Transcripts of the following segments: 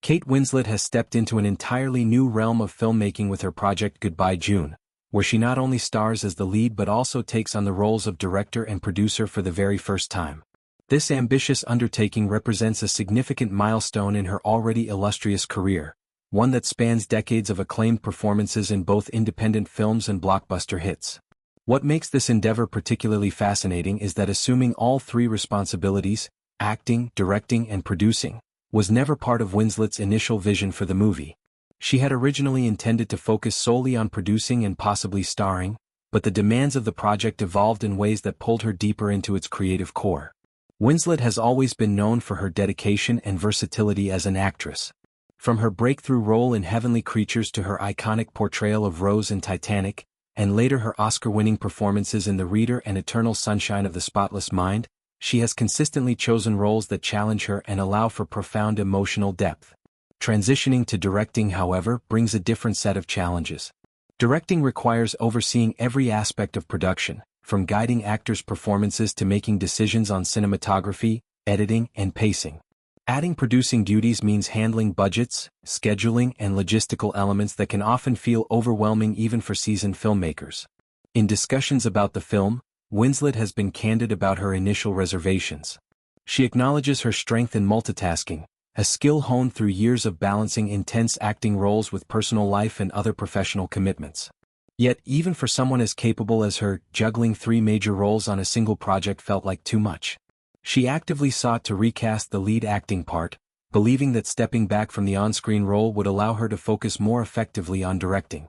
Kate Winslet has stepped into an entirely new realm of filmmaking with her project Goodbye June, where she not only stars as the lead but also takes on the roles of director and producer for the very first time. This ambitious undertaking represents a significant milestone in her already illustrious career, one that spans decades of acclaimed performances in both independent films and blockbuster hits. What makes this endeavor particularly fascinating is that assuming all three responsibilities, acting, directing and producing, was never part of Winslet's initial vision for the movie. She had originally intended to focus solely on producing and possibly starring, but the demands of the project evolved in ways that pulled her deeper into its creative core. Winslet has always been known for her dedication and versatility as an actress. From her breakthrough role in Heavenly Creatures to her iconic portrayal of Rose in Titanic, and later her Oscar-winning performances in The Reader and Eternal Sunshine of the Spotless Mind, she has consistently chosen roles that challenge her and allow for profound emotional depth. Transitioning to directing, however, brings a different set of challenges. Directing requires overseeing every aspect of production, from guiding actors' performances to making decisions on cinematography, editing, and pacing. Adding producing duties means handling budgets, scheduling, and logistical elements that can often feel overwhelming even for seasoned filmmakers. In discussions about the film, Winslet has been candid about her initial reservations. She acknowledges her strength in multitasking, a skill honed through years of balancing intense acting roles with personal life and other professional commitments. Yet, even for someone as capable as her, juggling three major roles on a single project felt like too much. She actively sought to recast the lead acting part, believing that stepping back from the on-screen role would allow her to focus more effectively on directing.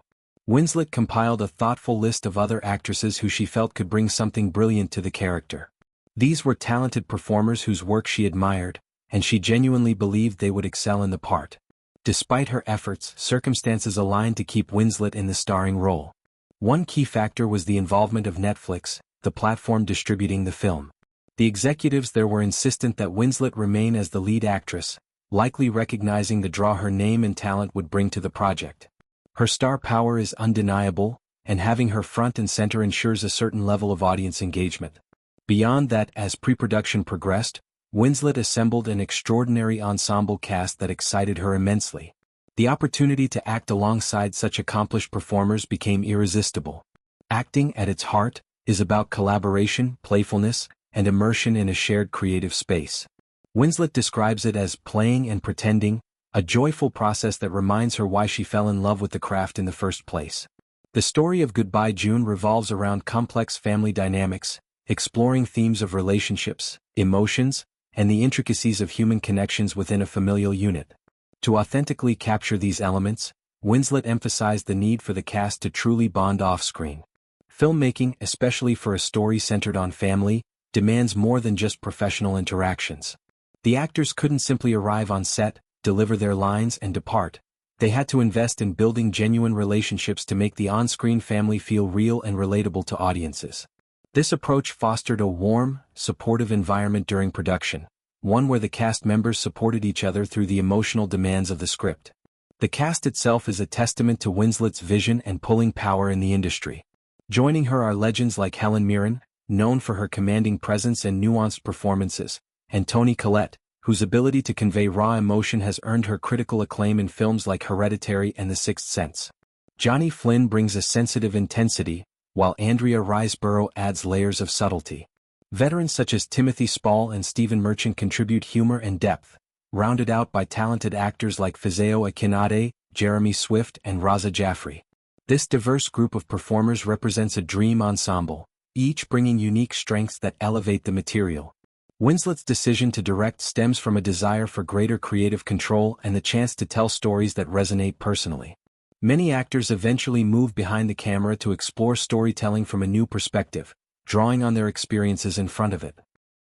Winslet compiled a thoughtful list of other actresses who she felt could bring something brilliant to the character. These were talented performers whose work she admired, and she genuinely believed they would excel in the part. Despite her efforts, circumstances aligned to keep Winslet in the starring role. One key factor was the involvement of Netflix, the platform distributing the film. The executives there were insistent that Winslet remain as the lead actress, likely recognizing the draw her name and talent would bring to the project. Her star power is undeniable, and having her front and center ensures a certain level of audience engagement. Beyond that, as pre-production progressed, Winslet assembled an extraordinary ensemble cast that excited her immensely. The opportunity to act alongside such accomplished performers became irresistible. Acting, at its heart, is about collaboration, playfulness, and immersion in a shared creative space. Winslet describes it as playing and pretending, a joyful process that reminds her why she fell in love with the craft in the first place. The story of Goodbye June revolves around complex family dynamics, exploring themes of relationships, emotions, and the intricacies of human connections within a familial unit. To authentically capture these elements, Winslet emphasized the need for the cast to truly bond off-screen. Filmmaking, especially for a story centered on family, demands more than just professional interactions. The actors couldn't simply arrive on set, deliver their lines and depart. They had to invest in building genuine relationships to make the on-screen family feel real and relatable to audiences. This approach fostered a warm, supportive environment during production, one where the cast members supported each other through the emotional demands of the script. The cast itself is a testament to Winslet's vision and pulling power in the industry. Joining her are legends like Helen Mirren, known for her commanding presence and nuanced performances, and Toni Collette, whose ability to convey raw emotion has earned her critical acclaim in films like Hereditary and The Sixth Sense. Johnny Flynn brings a sensitive intensity, while Andrea Riseborough adds layers of subtlety. Veterans such as Timothy Spall and Stephen Merchant contribute humor and depth, rounded out by talented actors like Fizeo Akinade, Jeremy Swift, and Raza Jaffrey. This diverse group of performers represents a dream ensemble, each bringing unique strengths that elevate the material. Winslet's decision to direct stems from a desire for greater creative control and the chance to tell stories that resonate personally. Many actors eventually move behind the camera to explore storytelling from a new perspective, drawing on their experiences in front of it.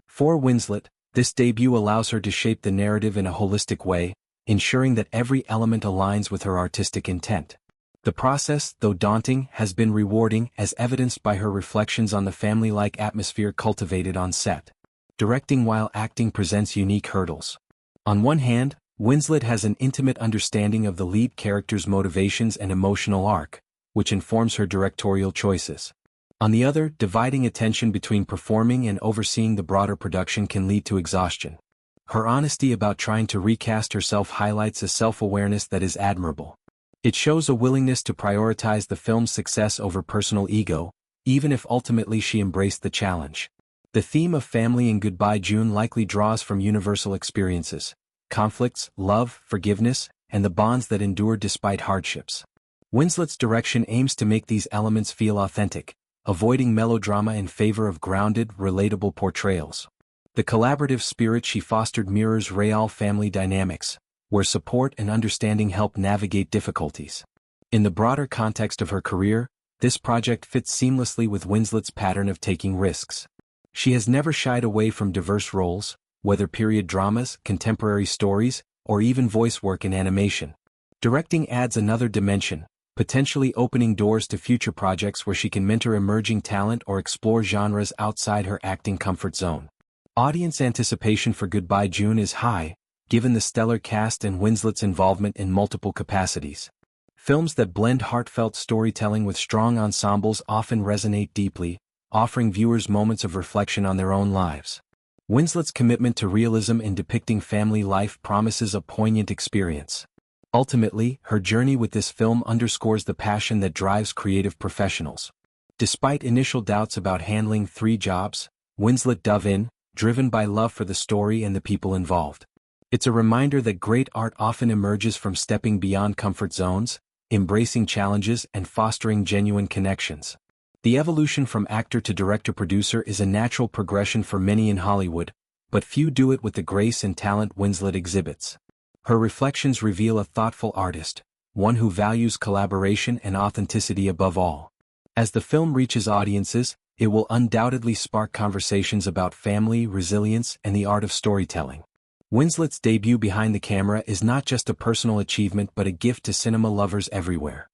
For Winslet, this debut allows her to shape the narrative in a holistic way, ensuring that every element aligns with her artistic intent. The process, though daunting, has been rewarding, as evidenced by her reflections on the family-like atmosphere cultivated on set. Directing while acting presents unique hurdles. On one hand, Winslet has an intimate understanding of the lead character's motivations and emotional arc, which informs her directorial choices. On the other, dividing attention between performing and overseeing the broader production can lead to exhaustion. Her honesty about trying to recast herself highlights a self-awareness that is admirable. It shows a willingness to prioritize the film's success over personal ego, even if ultimately she embraced the challenge. The theme of family in Goodbye June likely draws from universal experiences: conflicts, love, forgiveness, and the bonds that endure despite hardships. Winslet's direction aims to make these elements feel authentic, avoiding melodrama in favor of grounded, relatable portrayals. The collaborative spirit she fostered mirrors real family dynamics, where support and understanding help navigate difficulties. In the broader context of her career, this project fits seamlessly with Winslet's pattern of taking risks. She has never shied away from diverse roles, whether period dramas, contemporary stories, or even voice work in animation. Directing adds another dimension, potentially opening doors to future projects where she can mentor emerging talent or explore genres outside her acting comfort zone. Audience anticipation for Goodbye June is high, given the stellar cast and Winslet's involvement in multiple capacities. Films that blend heartfelt storytelling with strong ensembles often resonate deeply, offering viewers moments of reflection on their own lives. Winslet's commitment to realism in depicting family life promises a poignant experience. Ultimately, her journey with this film underscores the passion that drives creative professionals. Despite initial doubts about handling 3 jobs, Winslet dove in, driven by love for the story and the people involved. It's a reminder that great art often emerges from stepping beyond comfort zones, embracing challenges and fostering genuine connections. The evolution from actor to director-producer is a natural progression for many in Hollywood, but few do it with the grace and talent Winslet exhibits. Her reflections reveal a thoughtful artist, one who values collaboration and authenticity above all. As the film reaches audiences, it will undoubtedly spark conversations about family, resilience, and the art of storytelling. Winslet's debut behind the camera is not just a personal achievement but a gift to cinema lovers everywhere.